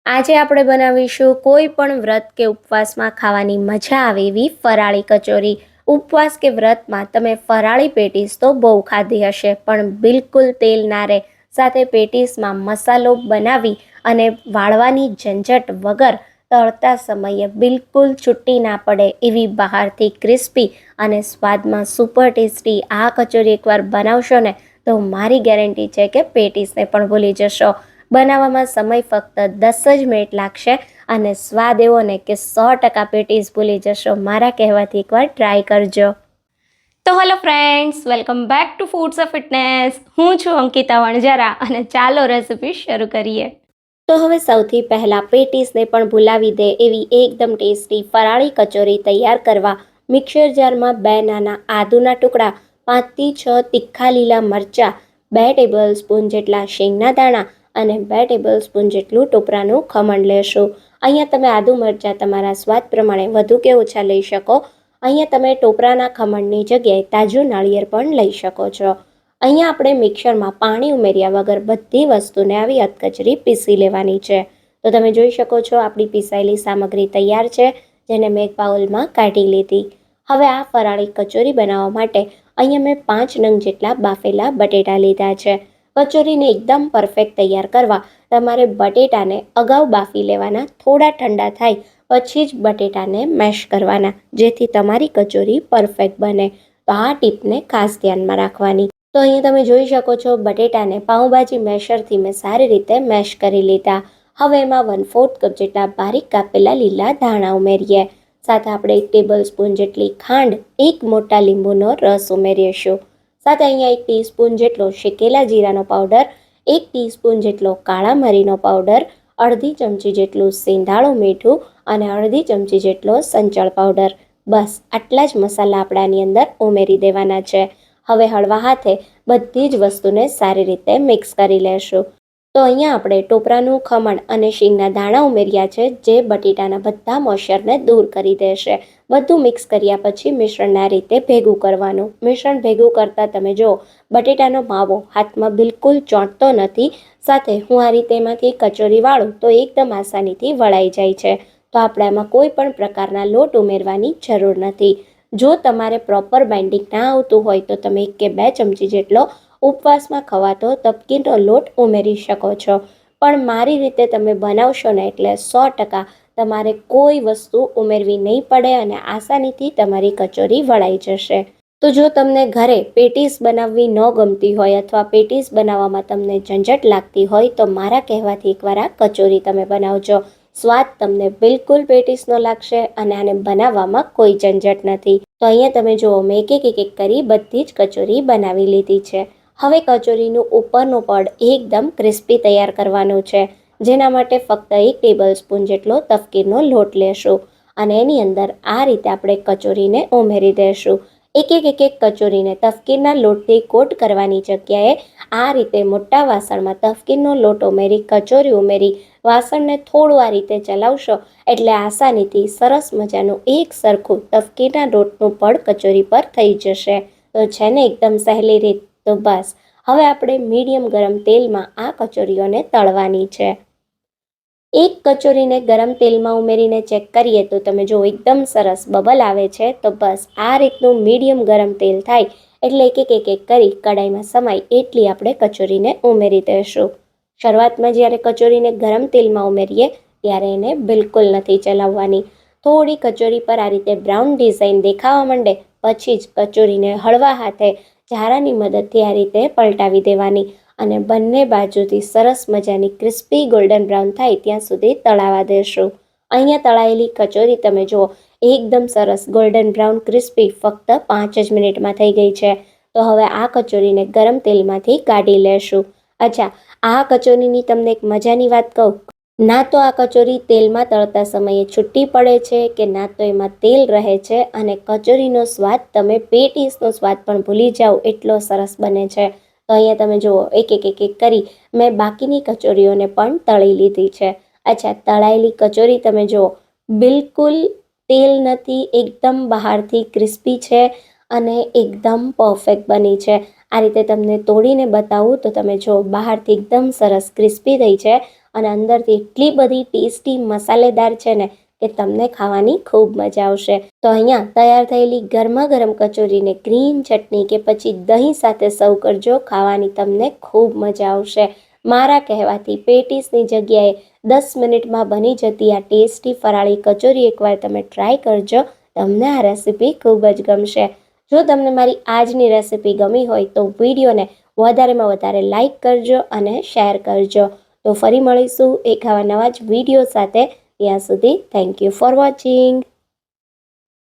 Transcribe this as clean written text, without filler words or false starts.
આજે આપણે બનાવીશું કોઈ પણ વ્રત કે ઉપવાસમાં ખાવાની મજા આવે એવી ફરાળી કચોરી. ઉપવાસ કે વ્રતમાં તમે ફરાળી પેટીસ તો બહુ ખાધી હશે, પણ બિલકુલ તેલ ના રહે, સાથે પેટીસમાં મસાલો બનાવી અને વાળવાની ઝંઝટ વગર તળતા સમયે બિલકુલ છૂટી ના પડે એવી બહારથી ક્રિસ્પી અને સ્વાદમાં સુપર ટેસ્ટી આ કચોરી એકવાર બનાવશો ને તો મારી ગેરંટી છે કે પેટીસને પણ ભૂલી જશો. બનાવવામાં સમય ફક્ત 10 જ મિનિટ લાગશે અને સ્વાદ એવો ને કે 100% પેટીસ ભૂલી જશો. મારા કહેવાથી એકવાર ટ્રાય કરજો. તો hello friends, welcome back to foods of fitness. હું છું અંકિતા વણજારા અને ચાલો રેસિપી શરૂ કરીએ. તો હવે સૌથી પહેલાં પેટીસને પણ ભૂલાવી દે એવી એકદમ ટેસ્ટી ફરાળી કચોરી તૈયાર કરવા મિક્સર જારમાં 2 નાના આદુના ટુકડા, 5 થી 6 તીખા લીલા મરચાં, 2 ટેબલ સ્પૂન જેટલા શેંગના દાણા અને 2 ટેબલ સ્પૂન જેટલું ટોપરાનું ખમણ લેશું. અહીંયા તમે આદુ મરચાં તમારા સ્વાદ પ્રમાણે વધુ કે ઓછા લઈ શકો. અહીંયા તમે ટોપરાના ખમણની જગ્યાએ તાજું નાળિયેર પણ લઈ શકો છો. અહીંયા આપણે મિક્સરમાં પાણી ઉમેર્યા વગર બધી વસ્તુને આવી અધકચરી પીસી લેવાની છે. તો તમે જોઈ શકો છો આપણી પીસાયેલી સામગ્રી તૈયાર છે, જેને મેં એક બાઉલમાં કાઢી લીધી. હવે આ ફરાળી કચોરી બનાવવા માટે અહીંયા મેં 5 નંગ જેટલા બાફેલા બટેટા લીધા છે. કચોરીને એકદમ પરફેક્ટ તૈયાર કરવા તમારે બટેટાને અગાઉ બાફી લેવાના, થોડા ઠંડા થાય પછી જ બટેટાને મેશ કરવાના, જેથી તમારી કચોરી પરફેક્ટ બને. તો આ ટીપને ખાસ ધ્યાનમાં રાખવાની. તો અહીંયા તમે જોઈ શકો છો બટેટાને પાઉંભાજી મેશરથી મેં સારી રીતે મેશ કરી લીધા. હવે એમાં 1/4 કપ જેટલા બારીક કાપેલા લીલા ધાણા ઉમેરીએ. સાથે આપણે 1 ટેબલ સ્પૂન જેટલી ખાંડ, 1 મોટા લીંબુનો રસ ઉમેરીશું. સાથે અહીંયા 1 ટીસ્પૂન જેટલો શેકેલા જીરાનો પાવડર, 1 ટીસ્પૂન જેટલો કાળા મરીનો પાવડર, અડધી ચમચી જેટલું સેંધાળું મીઠું અને અડધી ચમચી જેટલો સંચળ પાવડર. બસ આટલા જ મસાલા આપણે આની અંદર ઉમેરી દેવાના છે. હવે હળવા હાથે બધી જ વસ્તુને સારી રીતે મિક્સ કરી લેશું. તો અહીંયા આપણે ટોપરાનું ખમણ અને શીંગના દાણા ઉમેર્યા છે, જે બટેટાના બધા મોઇશ્ચરને દૂર કરી દેશે. બધું મિક્સ કર્યા પછી મિશ્રણને આ રીતે ભેગું કરવાનું. મિશ્રણ ભેગું કરતાં તમે જો બટેટાનો માવો હાથમાં બિલકુલ ચોંટતો નથી. સાથે હું આ રીતે એમાંથી કચોરી વાળું તો એકદમ આસાનીથી વળાઈ જાય છે. તો આપણે આમાં કોઈ પણ પ્રકારના લોટ ઉમેરવાની જરૂર નથી. જો તમારે પ્રોપર બાઇન્ડિંગ ના આવતું હોય તો તમે 1 કે 2 ચમચી જેટલો ઉપવાસમાં ખવાતો તપકીનો લોટ ઉમેરી શકો છો. પણ મારી રીતે તમે બનાવશો ને એટલે 100% તમારે કોઈ વસ્તુ ઉમેરવી નહીં પડે અને આસાનીથી તમારી કચોરી વળાઈ જશે. તો જો તમને ઘરે પેટીસ બનાવવી ન ગમતી હોય અથવા પેટીસ બનાવવામાં તમને ઝંઝટ લાગતી હોય તો મારા કહેવાથી એકવાર આ કચોરી તમે બનાવજો. સ્વાદ તમને બિલકુલ પેટીસનો લાગશે અને આને બનાવવામાં કોઈ ઝંઝટ નથી. તો અહીંયા તમે જુઓ મેં એક કરી બધી જ કચોરી બનાવી લીધી છે. હવે કચોરીનું ઉપરનું પડ એકદમ ક્રિસ્પી તૈયાર કરવાનું છે, જેના માટે ફક્ત 1 ટેબલ સ્પૂન જેટલો તપકીરનો લોટ લેશું અને એની અંદર આ રીતે આપણે કચોરીને ઉમેરી દઈશું. એક કચોરીને તફકીરના લોટથી કોટ કરવાની જગ્યાએ આ રીતે મોટા વાસણમાં તફકીરનો લોટ ઉમેરી કચોરી ઉમેરી વાસણને થોડું આ રીતે ચલાવશો એટલે આસાનીથી સરસ મજાનું એક સરખું તફકીરના લોટનું પડ કચોરી પર થઈ જશે. તો છે ને એકદમ સહેલી રીત. તો બસ હવે આપણે મીડિયમ ગરમ તેલમાં આ કચોરીઓને તળવાની છે. એક કચોરીને ગરમ તેલમાં ઉમેરીને ચેક કરીએ તો તમે જો એકદમ સરસ બબલ આવે છે. તો બસ આ રીતનું મીડિયમ ગરમ તેલ થાય એટલે એક કરી કડાઈમાં સમાય એટલી આપણે કચોરીને ઉમેરી દઈશું. શરૂઆતમાં જ્યારે કચોરીને ગરમ તેલમાં ઉમેરીએ ત્યારે એને બિલકુલ નથી ચલાવવાની. થોડી કચોરી પર આ રીતે બ્રાઉન ડિઝાઇન દેખાવા માંડે પછી જ કચોરીને હળવા હાથે ઝારાની મદદથી આ રીતે પલટાવી દેવાની અને બંને બાજુથી સરસ મજાની ક્રિસ્પી ગોલ્ડન બ્રાઉન થાય ત્યાં સુધી તળાવા દેશું. અહીંયા તળાયેલી કચોરી તમે જુઓ એકદમ સરસ ગોલ્ડન બ્રાઉન ક્રિસ્પી ફક્ત 5 જ મિનિટમાં થઈ ગઈ છે. તો હવે આ કચોરીને ગરમ તેલમાંથી કાઢી લેશું. અચ્છા, આ કચોરીની તમને એક મજાની વાત કહું, ના તો આ કચોરી તેલમાં તળતા સમયે છૂટી પડે છે કે ના તો એમાં તેલ રહે છે અને કચોરીનો સ્વાદ તમે પેટીસનો સ્વાદ પણ ભૂલી જાઓ એટલો સરસ બને છે. તો અહીંયા તમે જુઓ એક કરી મેં બાકીની કચોરીઓને પણ તળી લીધી છે. અચ્છા, તળાયેલી કચોરી તમે જુઓ બિલકુલ તેલ નથી, એકદમ બહારથી ક્રિસ્પી છે અને એકદમ પરફેક્ટ બની છે. આ રીતે તમને તોડીને બતાવું તો તમે જો બહારથી એકદમ સરસ ક્રિસ્પી થઈ છે અને અંદરથી એટલી બધી ટેસ્ટી મસાલેદાર છે ને કે તમને ખાવાની ખૂબ મજા આવશે. તો અહીંયા તૈયાર થયેલી ગરમા ગરમ કચોરીને ગ્રીન ચટણી કે પછી દહીં સાથે સર્વ કરજો. ખાવાની તમને ખૂબ મજા આવશે. મારા કહેવાથી પેટીસની જગ્યાએ 10 મિનિટમાં બની જતી આ ટેસ્ટી ફરાળી કચોરી એકવાર તમે ટ્રાય કરજો. તમને આ રેસીપી ખૂબ જ ગમશે. જો તમને મારી આજની રેસીપી ગમી હોય તો વિડીયોને વધારેમાં વધારે લાઈક કરજો અને શેર કરજો. તો ફરી મળીશું એક આવા નવા જ વિડીયો સાથે. ત્યાં સુધી થેન્ક યુ ફોર વોચિંગ.